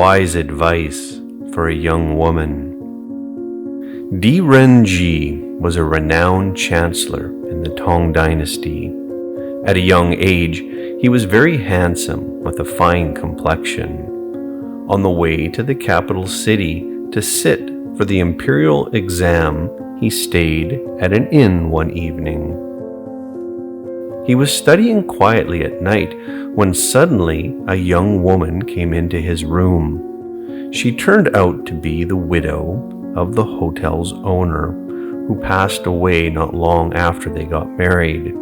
wise advice for a young woman. Di Renji was a renowned chancellor in the Tang dynasty. At a young age, he was very handsome with a fine complexion. On the way to the capital city to sit for the imperial exam, he stayed at an inn one evening. He was studying quietly at night when suddenly a young woman came into his room. She turned out to be the widow of the hotel's owner, who passed away not long after they got married.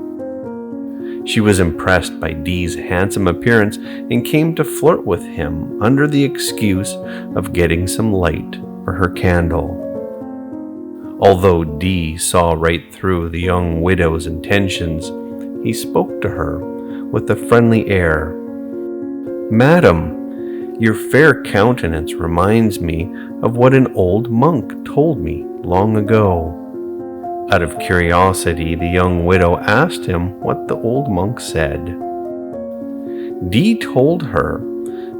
She was impressed by Dee's handsome appearance and came to flirt with him under the excuse of getting some light for her candle. Although Dee saw right through the young widow's intentions, he spoke to her with a friendly air. "Madam, your fair countenance reminds me of what an old monk told me long ago." Out of curiosity, the young widow asked him what the old monk said. Dee told her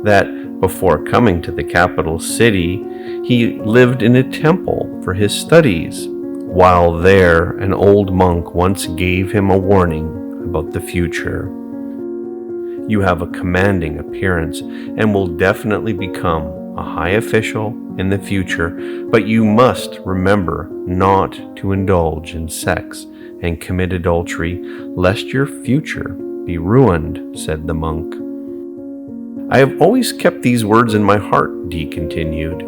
that before coming to the capital city, he lived in a temple for his studies. While there, an old monk once gave him a warning about the future. "You have a commanding appearance and will definitely become a high official in the future, but you must remember not to indulge in sex and commit adultery, lest your future be ruined," said the monk. "I have always kept these words in my heart," Dee continued.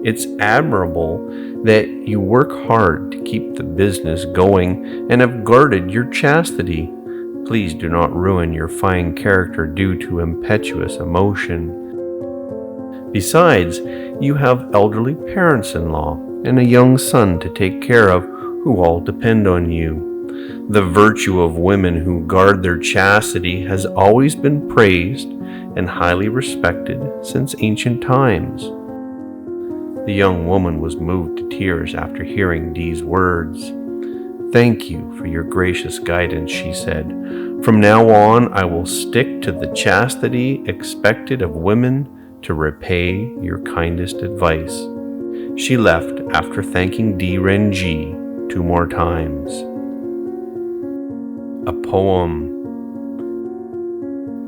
"It's admirable that you work hard to keep the business going and have guarded your chastity. Please do not ruin your fine character due to impetuous emotion. Besides, you have elderly parents-in-law and a young son to take care of who all depend on you. The virtue of women who guard their chastity has always been praised and highly respected since ancient times." The young woman was moved to tears after hearing Dee's words. "Thank you for your gracious guidance," she said. "From now on, I will stick to the chastity expected of women to repay your kindest advice." She left after thanking Di Renji 2 more times. A poem.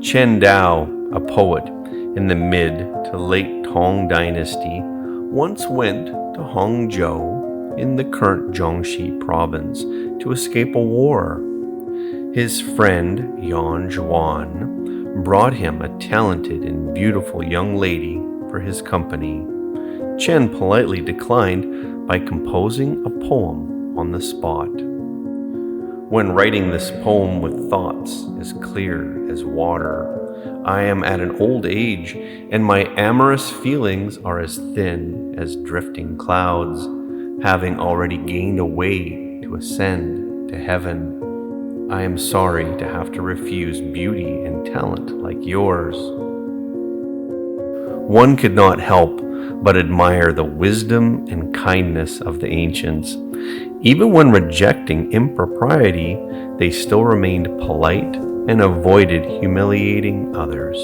Chen Dao, a poet in the mid to late Tang dynasty, once went to Hangzhou in the current Jiangxi province to escape a war. His friend Yan Zhuan brought him a talented and beautiful young lady for his company. Chen politely declined by composing a poem on the spot. "When writing this poem with thoughts as clear as water, I am at an old age, and my amorous feelings are as thin as drifting clouds, having already gained a way to ascend to heaven. I am sorry to have to refuse beauty and talent like yours." One could not help but admire the wisdom and kindness of the ancients. Even when rejecting impropriety, they still remained polite and avoided humiliating others.